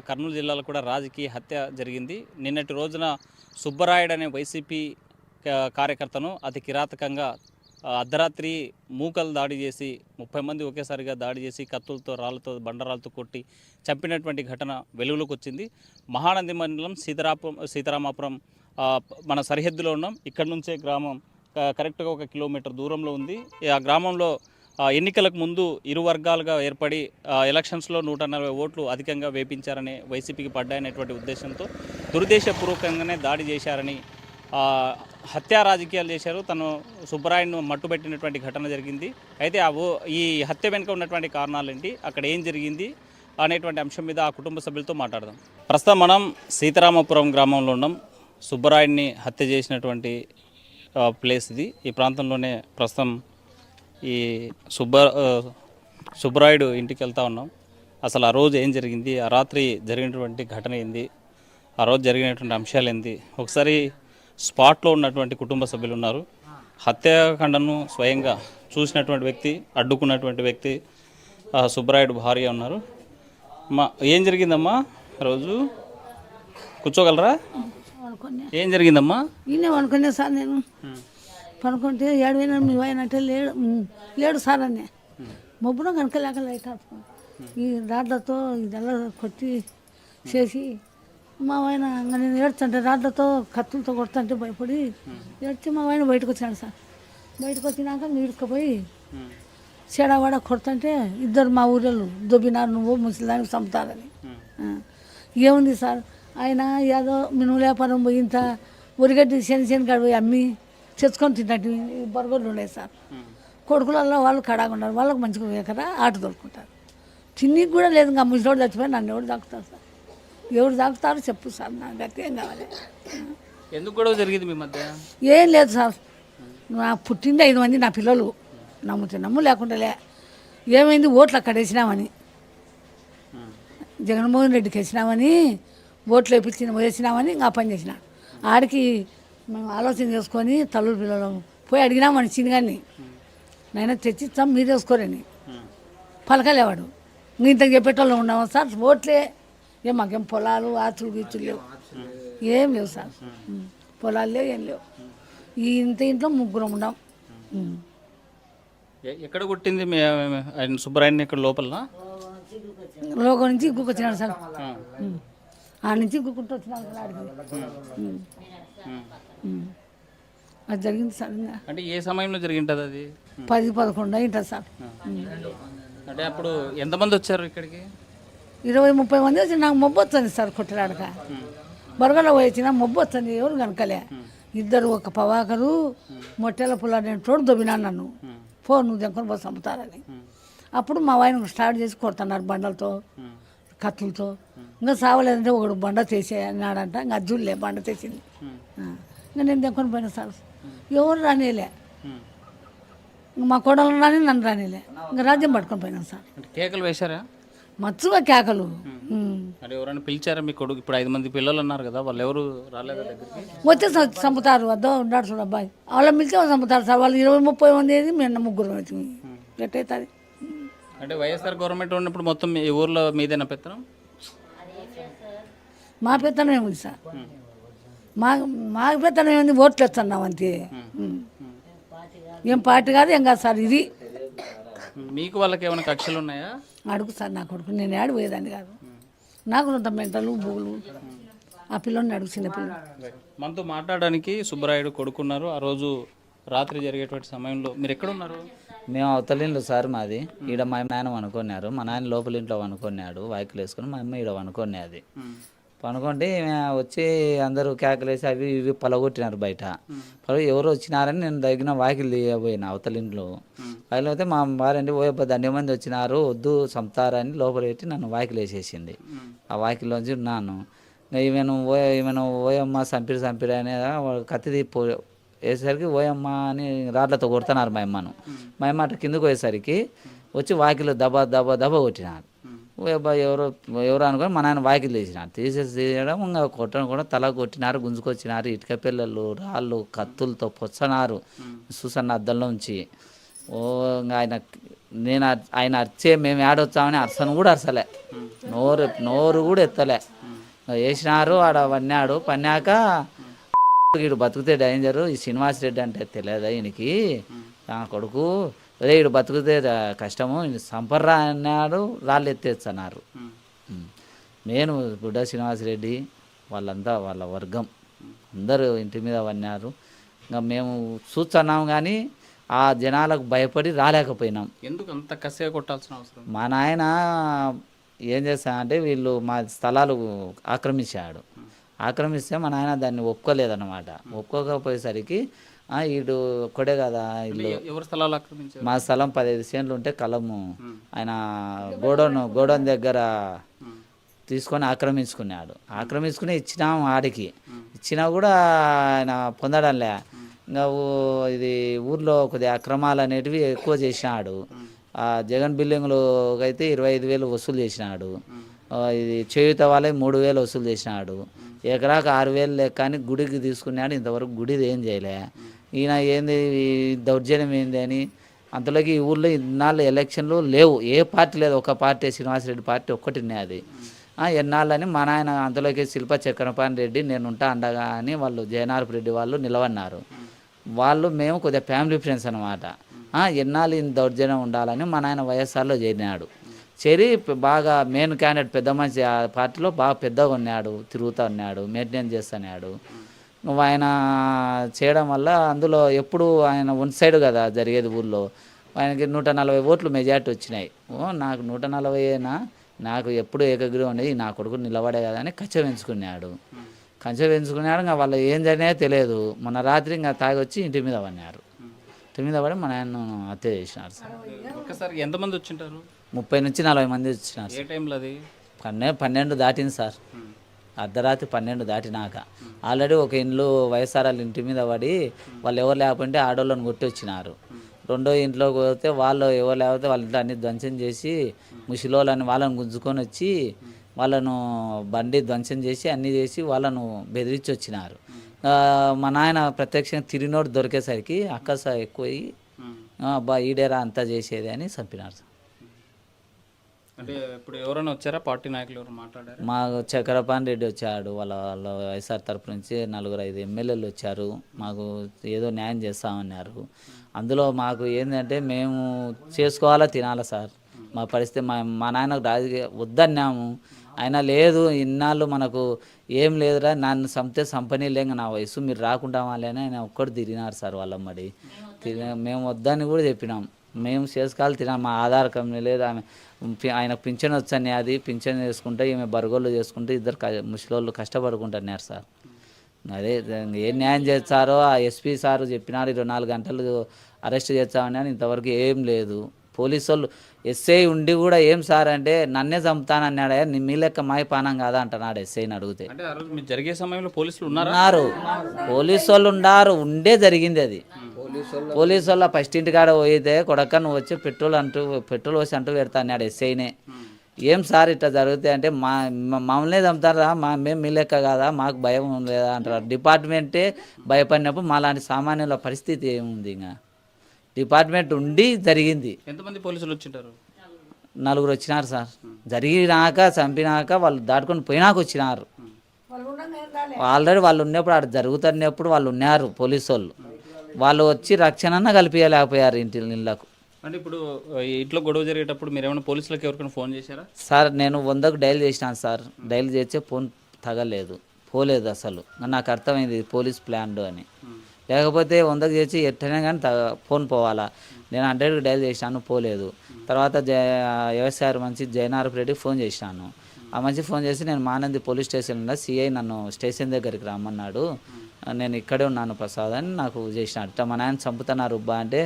కర్నూలు జిల్లాలో కూడా రాజకీయ హత్య జరిగింది. నిన్నటి రోజున సుబ్బరాయుడు అనే వైసీపీ కార్యకర్తను అతి కిరాతకంగా అర్ధరాత్రి మూకలు దాడి చేసి 30 మంది ఒకేసారిగా దాడి చేసి కత్తులతో రాళ్లతో బండరాలతో కొట్టి చంపినటువంటి ఘటన వెలుగులోకి వచ్చింది. మహానంది మండలం సీతారామాపురం మన సరిహద్దులో ఉన్నాం. ఇక్కడ నుంచే గ్రామం కరెక్ట్గా 1 కిలోమీటర్ దూరంలో ఉంది. ఆ గ్రామంలో ఎన్నికలకు ముందు ఇరు వర్గాలుగా ఏర్పడి ఎలక్షన్స్లో 140 ఓట్లు అధికంగా వేపించారని వైసీపీకి పడ్డాయనేటువంటి ఉద్దేశంతో దురుద్దేశపూర్వకంగానే దాడి చేశారని హత్యా రాజకీయాలు చేశారు. తను సుబ్బరాయుడును మట్టుబెట్టినటువంటి ఘటన జరిగింది. అయితే ఈ హత్య వెనుక ఉన్నటువంటి కారణాలు ఏంటి, అక్కడ ఏం జరిగింది అనేటువంటి అంశం మీద ఆ కుటుంబ సభ్యులతో మాట్లాడదాం. ప్రస్తుతం మనం సీతారామపురం గ్రామంలో ఉన్నాం. సుబ్బరాయుడిని హత్య చేసినటువంటి ప్లేస్ ఇది. ఈ ప్రాంతంలోనే ప్రస్తుతం ఈ సుబ్బరాయుడు ఇంటికి వెళ్తూ ఉన్నాం. అసలు ఆ రోజు ఏం జరిగింది, ఆ రాత్రి జరిగినటువంటి ఘటన ఏంది, ఆ రోజు జరిగినటువంటి అంశాలు ఏంది, ఒకసారి స్పాట్లో ఉన్నటువంటి కుటుంబ సభ్యులు ఉన్నారు. హత్యాకాండను స్వయంగా చూసినటువంటి వ్యక్తి, అడ్డుకున్నటువంటి వ్యక్తి సుబ్బరాయుడు భార్య ఉన్నారు. ఏం జరిగిందమ్మా రోజు? కూర్చోగలరా? ఏం జరిగిందమ్మా? ఈయనే అనుకునే సార్, నేను పనుకుంటే 7 అంటే లేడు సార్ అని మొబ్బున కనుక లేక లైట్ ఆపుకోండి. ఈ రాడ్లతో ఇదెల్లా కొట్టి చేసి మా ఆయన నేను ఏడ్చుంటే రాడ్లతో కత్తులతో కొడుతుంటే భయపడి ఏడ్చి మా ఆయన బయటకు వచ్చాడు సార్. బయటకు వచ్చినాక నీడుకుపోయి చెడవాడ కొడుతుంటే ఇద్దరు మా ఊరిలో దొబ్బినారు, నువ్వు ముసలిదానికి చంపుతారని. ఏముంది సార్, ఆయన ఏదో మినుము వ్యాపారం పోయి ఇంత ఉరిగడ్డి శనికాడ పోయి అమ్మి తెచ్చుకొని తిన్నట్టు బరగొడ్లు ఉన్నాయి సార్. కొడుకులలో వాళ్ళు కడాగున్నారు, వాళ్ళకి మంచిగా పోయే కదా ఆట దొరుకుంటారు. తిన్నికి కూడా లేదు. ఇంకా ముసలోడు చచ్చిపోయి నన్ను ఎవరు దాకుతారు సార్? ఎవరు దాకుతారో చెప్పు సార్, నాకు గట్టి ఏం కావాలి. ఎందుకు గొడవ జరిగింది మీ మధ్య? ఏం లేదు సార్, నా పుట్టింది 5 మంది నా పిల్లలు, నమ్ము లేకుండా ఏమైంది ఓట్లు అక్కడ వేసినామని, జగన్మోహన్ రెడ్డికి వేసినామని, ఓట్లు వేసినామని ఇంకా పని చేసిన ఆడికి మేము ఆలోచన చేసుకొని తల్లుడు పిల్లలు పోయి అడిగినామని చిన్నగాన్ని, నైనా తెచ్చిస్తాం మీరు వేసుకోరని. పలకలేవాడు. ఇంతకు చెప్పేటోళ్ళు ఉన్నాము సార్. ఓట్లే మాకేం పొలాలు ఆచులు గీచులు లేవు, ఏం లేవు సార్. పొలాలు లేవు, ఏం లేవు. ఇంట్లో 3 ఉన్నాం. ఎక్కడ కొట్టింది ఆయన సుబ్బరాయుడిని? ఇక్కడ లోపల నుంచి ఇంకొక వచ్చినాడు సార్. ఆ నుంచి ఇంకొకటి వచ్చినాడు ఆడికి. అది జరిగింది సార్. అంటే ఏ సమయంలో జరిగింటుంది అది? 10-11 అయింటుంది సార్. అంటే అప్పుడు ఎంతమంది వచ్చారు ఇక్కడికి? 20-30 మంది వచ్చి నాకు మొబ్బు వస్తుంది సార్. కొట్టడాడక బరగలో వచ్చిన మొబ్బు వస్తుంది, ఎవరు కనుకలే. ఇద్దరు, ఒక పవాకరు మొట్టెల పుల్ల నేను తోడు దొబ్బినాను నన్ను. నువ్వు దెంకొని పోయి చంపుతారని. అప్పుడు మా ఆయన స్టార్ట్ చేసి కొడుతున్నారు బండలతో కత్తులతో. ఇంకా సావలేదంటే ఒకడు బండ తీసేయన్నాడంట. ఇంకా అజ్జులే బండ తీసింది. ఇంకా నేను దెంకొని పోయినా సార్. ఎవరు రానిలే, మా కోడలు రాని నన్ను రానిలే. ఇంకా రాజ్యం పట్టుకొని పోయినాను సార్. కేకలు వేశారా? మచ్చుగా కేకలు. అంటే ఎవరైనా పిలిచారా మీ కొడుకు? ఇప్పుడు 5 మంది పిల్లలు అన్నారు కదా, వాళ్ళు ఎవరు రాలేదా దగ్గరికి? వచ్చే చంపుతారు. వద్ద ఉన్నాడు చూడ అబ్బాయి, వాళ్ళని పిలిచే చంపుతారు సార్. వాళ్ళు 20-30 మంది ఏది, మేము 3 వచ్చి ఎట్టయితుంది. అంటే వైఎస్ఆర్ గవర్నమెంట్ ఉన్నప్పుడు మొత్తం ఈ ఊర్లో మీదేనా పెత్తనం? మా పెత్తనం ఏముంది సార్, మా పెత్తనం ఏముంది, ఓట్లు వస్తున్నాం అంతే. ఏం పార్టీ కాదు, ఏం కాదు సార్. ఇది మీకు వాళ్ళకి ఏమైనా కక్షలు ఉన్నాయా? అడుగు సార్ నా కొడుకు. నేను ఏడు పోయేదాన్ని కాదు. నాకు కొంత మెంటలు బూగులు. ఆ పిల్లని అడుగు, చిన్న పిల్లలు. మనతో మాట్లాడడానికి సుబ్బరాయుడు కొడుకున్నారు. ఆ రోజు రాత్రి జరిగేటువంటి సమయంలో మీరు ఎక్కడ ఉన్నారు? మేము అవతలింట్లో సార్ మాది. ఈడ మా నాయన అనుకున్నారు, మా నాయన లోపల ఇంట్లో అనుకున్నాడు, వాయికులు వేసుకుని. మా అమ్మ ఈడ అనుకునేది. పనుకుంటే వచ్చి అందరూ కేకలేసి అవి ఇవి పలగొట్టినారు బయట. ఎవరు వచ్చినారని నేను దగ్గర వాకిలు తీయబోయినా అవతలింట్లో. వాకిలు అయితే మా భార్య ఓయబ్బా 2 మంది వచ్చినారు, వద్దు చంపుతారని లోపల పెట్టి నన్ను వాకిలు వేసేసింది. ఆ వాకిల్లోంచి ఉన్నాను. ఈమెను ఓయమ్మ చంపిరు అనే కత్తి వేసేసరికి ఓయమ్మ అని రాడ్లతో కొడుతున్నారు మా అమ్మను. మా అమ్మ అటు కిందకు పోయేసరికి వచ్చి వాకిలు దబ కొట్టినారు. ఎవరు అనుకొని మా నాయన వాకిలు తీసినారు. తీసేయడం ఇంకా కొట్టడం కూడా తల కొట్టినారు, గుంజుకొచ్చినారు. ఇటుక పిల్లలు, రాళ్ళు, కత్తులతో పొచ్చనారు చూసన్న అద్దంలో ఉంచి. ఇంకా ఆయన నేను ఆయన అరిచే మేము ఏడొచ్చామని అరసను కూడా అరసలే, నోరు కూడా ఎత్తలే. వేసినారు ఆడ పన్నాడు. పన్నాక వీడు బతుకుతే డేంజరు, ఈ శ్రీనివాస్ రెడ్డి అంటే తెలియదా ఈయనకి నా కొడుకు, అదే వీడు బతుకుతే కష్టము, సంపర్రా అన్నాడు. రాళ్ళు ఎత్తేస్తున్నారు. నేను బుడ్డ శ్రీనివాసరెడ్డి వాళ్ళంతా వాళ్ళ వర్గం అందరూ ఇంటి మీద పన్నారు. ఇంకా మేము చూస్తున్నాం కానీ ఆ జనాలకు భయపడి రాలేకపోయినాం. ఎందుకు అంత కసిగా కొట్టాల్సిన అవసరం? మా నాయన ఏం చేస్తానంటే వీళ్ళు మా స్థలాలు ఆక్రమించాడు. ఆక్రమిస్తే మా నాయన దాన్ని ఒప్పుకోలేదన్నమాట. ఒప్పుకోకపోయేసరికి వీడు ఒక్కడే కదా ఇల్లు, ఎవరు స్థలాలు ఆక్రమించారు? మా స్థలం 15 సెంట్లు ఉంటే కలము ఆయన గోడౌన్ దగ్గర తీసుకొని ఆక్రమించుకున్నాడు. ఆక్రమించుకుని ఇచ్చినాము ఆడికి. ఇచ్చినా కూడా ఆయన పొందడంలే. ఇంకా ఇది ఊర్లో కొద్దిగా అక్రమాలు అనేటివి ఎక్కువ చేసినాడు. జగన్ బిల్డింగ్లు అయితే 25,000 వసూలు చేసినాడు. ఇది చేయుత వాళ్ళే 3,000 వసూలు చేసినాడు. ఎకరాకు 6,000 లెక్క అని గుడికి తీసుకున్నాడు. ఇంతవరకు గుడిది ఏం చేయలే. ఈయన ఏంది దౌర్జన్యం ఏంది అని అంతలోకి ఈ ఊళ్ళో ఇన్నాళ్ళు ఎలక్షన్లు లేవు, ఏ పార్టీ లేదు, ఒక పార్టీ శ్రీనివాసరెడ్డి పార్టీ ఒక్కటి ఉన్నది. ఎన్నాళ్ళని మా నాయన అంతలోకి శిల్ప చక్రపాణి రెడ్డి నేను ఉంటా అండగా అని వాళ్ళు జయనారపు రెడ్డి వాళ్ళు నిలవన్నారు. వాళ్ళు మేము కొద్దిగా ఫ్యామిలీ ఫ్రెండ్స్ అనమాట. ఎన్నాళ్ళు ఇంత దౌర్జన్యం ఉండాలని మా నాయన వైఎస్ఆర్లో చేరినాడు. చేరి బాగా మెయిన్ క్యాండిడేట్ పెద్ద మనిషి ఆ పార్టీలో బాగా పెద్దగా ఉన్నాడు, తిరుగుతూ ఉన్నాడు, మెయింటెనెన్స్ చేస్తున్నాడు. ఆయన చేయడం వల్ల అందులో ఎప్పుడు ఆయన వన్ సైడ్ కదా జరిగేది ఊళ్ళో. ఆయనకి 140 ఓట్లు మెజార్టీ వచ్చినాయి. నాకు 140 నాకు ఎప్పుడు ఏకగ్రీవం ఉండేది, నా కొడుకు నిలబడే కదా అని కంచె పెంచుకున్నాడు. ఇంకా వాళ్ళు ఏం జరిగినాయో తెలియదు. మొన్న రాత్రి ఇంకా తాగి వచ్చి ఇంటి మీద పడినారు. ఇంటి మీద పడి మా నాయన హత్య చేసినారు సార్. ఒక్కసారి ఎంతమంది వచ్చింటారు? 30 నుంచి 40 మంది వచ్చినారు. ఏ టైంలో అది? 12 దాటింది సార్. అర్ధరాత్రి 12 దాటినాక ఆల్రెడీ ఒక ఇంట్లో వైఎస్ఆర్ ఇంటి మీద పడి వాళ్ళు ఎవరు లేకపోతే ఆడోళ్ళని కొట్టి వచ్చినారు. రెండో ఇంట్లోకి పోతే వాళ్ళు ఎవరు లేకపోతే వాళ్ళ ఇంట్లో అన్ని ధ్వంసం చేసి ముసిలోళ్ళని వాళ్ళని గుంజుకొని వచ్చి వాళ్ళను బండి ధ్వంసం చేసి అన్నీ చేసి వాళ్ళను బెదిరించి వచ్చినారు. మా నాయన ప్రత్యక్షంగా తిరిగినోడు దొరికేసరికి అక్కస ఎక్కువయ్యి ఈడేరా అంతా చేసేది అని చంపినారు. అంటే ఇప్పుడు ఎవరైనా వచ్చారా? పార్టీ నాయకులు ఎవరు మాట్లాడారు? మా చక్రపాణి రెడ్డి వచ్చాడు, వాళ్ళ వైఎస్ఆర్ తరపు నుంచి 4-5 ఎమ్మెల్యేలు వచ్చారు. మాకు ఏదో న్యాయం చేస్తామన్నారు. అందులో మాకు ఏంటంటే మేము చేసుకోవాలా తినాలా సార్. మా పరిస్థితి మా నాయనకు రాజకీయ వద్దన్నాము. అయినా లేదు ఇన్నాళ్ళు మనకు ఏం లేదురా, నన్ను సంపని లేక నా వయసు మీరు రాకుండా వాళ్ళని ఆయన ఒక్కడు తిరిగినారు సార్. వాళ్ళమ్మడి మేము వద్దని కూడా చెప్పినాం. మేము చేసుకోవాలి తినాలి, మా ఆధార్ కంపెనీ లేదు, ఆమె ఆయనకు పింఛన్ వచ్చని అది పింఛన్ చేసుకుంటే ఈమె బరగోళ్ళు చేసుకుంటే ఇద్దరు ముసలోళ్ళు కష్టపడుకుంటున్నారు సార్. అదే ఏం న్యాయం చేస్తారో ఆ ఎస్పీ సార్ చెప్పినారు 24 గంటలు అరెస్ట్ చేస్తామని, అని ఇంతవరకు ఏం లేదు. పోలీసు వాళ్ళు ఎస్ఐ ఉండి కూడా ఏం సార్ అంటే నన్నే చంపుతానన్నాడే, మీ లెక్క మాయపానం కాదా అంటున్నాడు ఎస్ఐని అడిగితే. అంటే ఆ రోజు మీరు జరిగే సమయంలో పోలీసులు ఉన్నారు? పోలీసు వాళ్ళు ఉండే జరిగింది అది. పోలీసు వాళ్ళ ఫస్ట్ ఇంటికాడ పోయితే కొడక్క నువ్వు వచ్చి పెట్రోల్ వచ్చి అంటూ పెడతా అన్నాడు ఎస్ఐనే. ఏం సార్ ఇట్లా జరుగుతాయి అంటే మమ్మల్నే చంపుతారా, మేము మీ లెక్క కాదా, మాకు భయం లేదా అంటారు. డిపార్ట్మెంటే భయపడినప్పుడు మాలాంటి సామాన్యుల పరిస్థితి ఏముంది? ఇంకా డిపార్ట్మెంట్ ఉండి జరిగింది. ఎంతమంది పోలీసులు వచ్చింటారు? 4 వచ్చినారు సార్. జరిగినాక చంపినాక వాళ్ళు దాటుకొని పోయినాక వచ్చినారు. ఆల్రెడీ వాళ్ళు ఉన్నప్పుడు అక్కడ జరుగుతున్నప్పుడు వాళ్ళు ఉన్నారు పోలీసు వాళ్ళు వచ్చి రక్షణ కల్పించలేకపోయారు ఇంటిళ్ళకు. అంటే ఇప్పుడు ఇంట్లో గొడవ జరిగేటప్పుడు మీరు ఏమైనా పోలీసులకు ఎవరికైనా ఫోన్ చేశారా? సార్ నేను 100కు డైల్ చేసినాను సార్. డైల్ చేస్తే ఫోన్ తగలేదు, పోలేదు అసలు. నాకు అర్థమైంది పోలీస్ ప్లాన్ అని. లేకపోతే 100కు చేసి ఎట్టనే కానీ ఫోన్ పోవాలా. నేను 100కు డైల్ చేసినాను, పోలేదు. తర్వాత వ్యవసాయ మంచి జయనారపు రెడ్డికి ఫోన్ చేసినాను. ఆ మంచి ఫోన్ చేసి నేను మానంది పోలీస్ స్టేషన్ ఉన్నా, సిఐ నన్ను స్టేషన్ దగ్గరికి రమ్మన్నాడు, నేను ఇక్కడే ఉన్నాను ప్రసాద్ అని నాకు చేసినాడు. ఇట్లా మా నాయన చంపుతున్నారు ఉబ్బా అంటే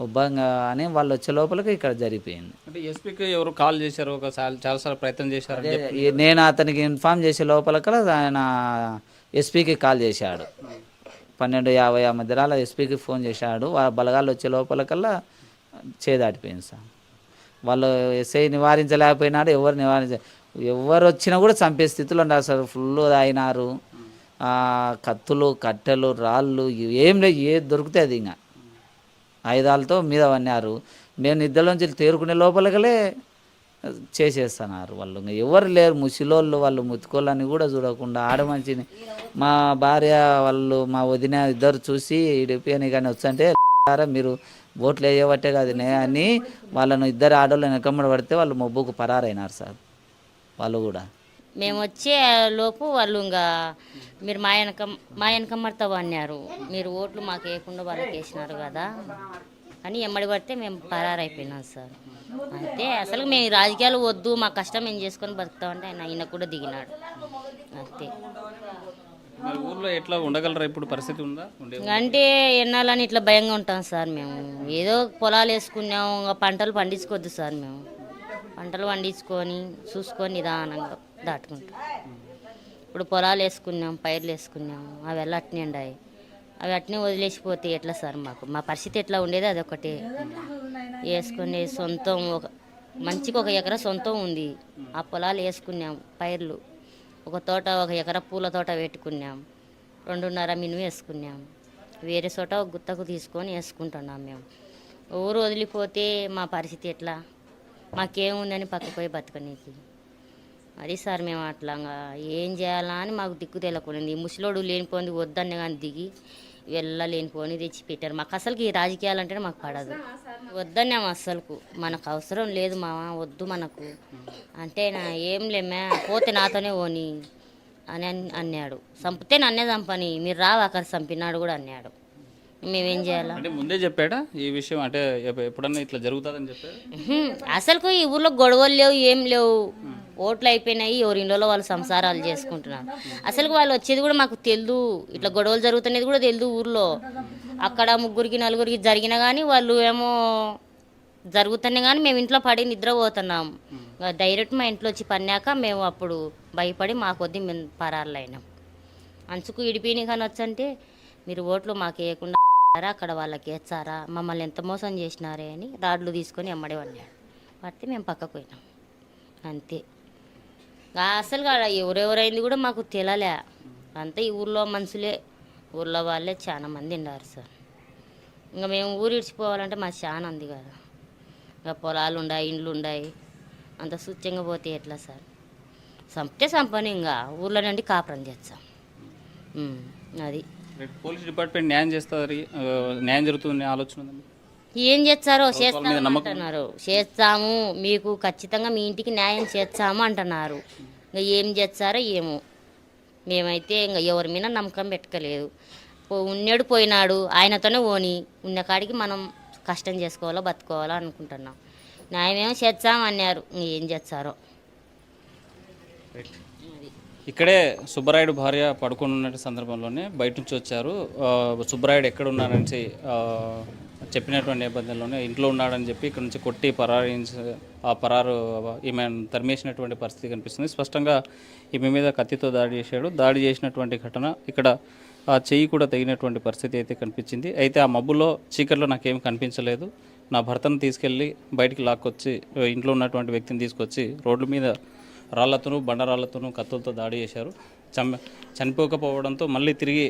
ఉబ్బా అని వాళ్ళు వచ్చే లోపలికి ఇక్కడ జరిగిపోయింది. అంటే ఎస్పీకి ఎవరు కాల్ చేశారు? చాలాసార్లు ప్రయత్నం చేశారు. నేను అతనికి ఇన్ఫామ్ చేసే లోపలికి ఆయన ఎస్పీకి కాల్ చేశాడు. 12:50 ఆ మధ్యలో ఎస్పీకి ఫోన్ చేశాడు. వాళ్ళ బలగాలు వచ్చే లోపలికల్లా చేదాటిపోయింది సార్. వాళ్ళు ఎస్ఐ నివారించలేకపోయినాడు, ఎవరు వచ్చినా కూడా చంపే స్థితిలో ఉన్నారు సార్. ఫుల్ అయినారు. కత్తులు, కట్టెలు, రాళ్ళు ఏం లేదు, ఏది దొరికితే అది ఇంకా ఆయుధాలతో మీద పన్నారు. మేము నిద్రలోంచి తేరుకునే లోపలకలే చేసేస్తున్నారు వాళ్ళు. ఇంకా ఎవరు లేరు, ముసిలోళ్ళు వాళ్ళు ముత్తుకోళ్ళని కూడా చూడకుండా ఆడ మంచిని మా భార్య వాళ్ళు మా వదిన ఇద్దరు చూసి ఇడిపోయాని కానీ వచ్చంటే మీరు ఓట్లు వేయబట్టే కాదు అని వాళ్ళను ఇద్దరు ఆడవాళ్ళని వెనకమ్మడి పడితే వాళ్ళు మొబ్బుకు పరారైనారు సార్. వాళ్ళు కూడా మేము వచ్చే లోపు వాళ్ళు ఇంకా మీరు మా వెనకమ్మడతావు అన్నారు, మీరు ఓట్లు మాకు వేయకుండా వాళ్ళకి వేసినారు కదా అని ఎమ్మడి పడితే మేము పరారైపోయినాం సార్. అంతే, అసలు మేము ఈ రాజకీయాలు వద్దు, మా కష్టం మేము చేసుకొని బతుకుతామంటే ఆయన కూడా దిగినాడు అంతే. మరి ఊర్లో ఎట్లా ఉండగలరా ఇప్పుడు? పరిస్థితి ఉందా? అంటే ఎన్నాలని ఇట్లా భయంగా ఉంటాం సార్. మేము ఏదో పొలాలు వేసుకున్నాం, ఇంకా పంటలు పండించుకోవద్దు సార్. మేము పంటలు పండించుకొని చూసుకొని నిదానంగా దాటుకుంటాం. ఇప్పుడు పొలాలు వేసుకున్నాం, పైర్లు వేసుకున్నాం, అవి ఎలా అట్నే ఉండాయి, అవి అట్నే వదిలేసిపోతే ఎట్లా సార్? మా పరిస్థితి ఎట్లా ఉండేది అదొకటే. వేసుకునే సొంతం మంచిగా 1 ఎకరా సొంతం ఉంది, ఆ పొలాలు వేసుకున్నాం, పైర్లు ఒక తోట 1 ఎకరా పూల తోట పెట్టుకున్నాం, 2.5 మినుము వేసుకున్నాం. వేరే చోట ఒక గుత్తకు తీసుకొని వేసుకుంటున్నాం. మేము ఊరు వదిలిపోతే మా పరిస్థితి ఎట్లా? మాకేముందని పక్కకు పోయి బతకనీకి. అది సార్ మేము అట్లా ఏం చేయాలా అని మాకు దిక్కు తెలకుండా ముసలోడు లేనిపోయింది వద్దన్న కానీ దిగి వెళ్ళలేనిపోని తెచ్చి పెట్టారు. మాకు అసలుకి ఈ రాజకీయాలు అంటేనే మాకు పడదు, వద్దన్నాము అస్సలకు. మనకు అవసరం లేదు మామ, వద్దు మనకు అంటే ఏం లేమ్మా పోతే నాతోనే పోని అని అన్నాడు. చంపితే నన్నే చంపని, మీరు రావు అక్కడ చంపినాడు కూడా అన్నాడు. మేమేం చేయాలా? అంటే ముందే చెప్పాడా ఈ విషయం? అంటే ఎప్పుడన్నా ఇట్లా జరుగుతుందని చెప్పాడు? అసలుకు ఈ ఊర్లో గొడవలు లేవు, ఏం లేవు. ఓట్లు అయిపోయినాయి, ఎవరి ఇంట్లో వాళ్ళు సంసారాలు చేసుకుంటున్నారు. అసలు వాళ్ళు వచ్చేది కూడా మాకు తెలియదు, ఇట్లా గొడవలు జరుగుతున్నది కూడా తెలియదు ఊర్లో. అక్కడ 3 4 జరిగినా కానీ వాళ్ళు ఏమో జరుగుతున్నాయి కానీ మేము ఇంట్లో పడి నిద్రపోతున్నాం. డైరెక్ట్ మా ఇంట్లో వచ్చి పన్నాక మేము అప్పుడు భయపడి మా కొద్దీ మేము పరారులు అయినాం. అంచుకు ఇడిపోయినాయి కానీ వచ్చంటే మీరు ఓట్లు మాకు వేయకుండా అక్కడ వాళ్ళకి వేస్తారా, మమ్మల్ని ఎంత మోసం చేసినారే అని రాడ్లు తీసుకొని ఎమ్మడే పడ్డాడు. పడితే మేము పక్కకు పోయినాం అంతే. అసలు ఎవరెవరైంది కూడా మాకు తెలియలే. అంతా ఈ ఊర్లో మనుషులే, ఊర్లో వాళ్ళే చాలా మంది ఉన్నారు సార్. ఇంకా మేము ఊరు ఇడిచిపోవాలంటే మాకు చాలా ఉంది కదా, ఇంకా పొలాలు ఉన్నాయి, ఇండ్లు ఉన్నాయి, అంత స్వచ్ఛంగా పోతే ఎట్లా సార్? చంపితే చంపని, ఇంకా ఊర్లో నుండి కాపురం చేస్తాం. అది పోలీస్ డిపార్ట్మెంట్ న్యాయం చేస్తుంది, న్యాయం జరుగుతుంది ఆలోచన ఉందండి. ఏం చేస్తారో చేస్తామంటున్నారు, చేస్తాము మీకు ఖచ్చితంగా మీ ఇంటికి న్యాయం చేస్తాము అంటున్నారు. ఇంకా ఏం చేస్తారో ఏమో, మేమైతే ఇంకా ఎవరి మీద నమ్మకం పెట్టుకోలేదు. ఉన్నాడు పోయినాడు, ఆయనతోనే ఓని ఉన్న కాడికి మనం కష్టం చేసుకోవాలో బతుకోవాలో అనుకుంటున్నాం. న్యాయమేమో చేస్తామన్నారు, ఏం చేస్తారో. ఇక్కడే సుబ్బరాయుడు భార్య పడుకొని ఉన్న సందర్భంలోనే బయట నుంచి వచ్చారు. సుబ్బరాయుడు ఎక్కడ ఉన్నారని చెప్పినటువంటి నేపథ్యంలోనే ఇంట్లో ఉన్నాడని చెప్పి ఇక్కడ నుంచి కొట్టి పరారు ఈమె తరిమేసినటువంటి పరిస్థితి కనిపిస్తుంది. స్పష్టంగా ఈమె మీద కత్తితో దాడి చేశాడు. దాడి చేసినటువంటి ఘటన ఇక్కడ ఆ చెయ్యి కూడా తెగినటువంటి పరిస్థితి అయితే కనిపించింది. అయితే ఆ మబ్బులో చీకట్లో నాకేం కనిపించలేదు. నా భర్తను తీసుకెళ్ళి బయటికి లాక్కొచ్చి ఇంట్లో ఉన్నటువంటి వ్యక్తిని తీసుకొచ్చి రోడ్ల మీద రాళ్లతోనూ బండరాళ్లతోనూ కత్తులతో దాడి చేశారు. చనిపోకపోవడంతో మళ్ళీ తిరిగి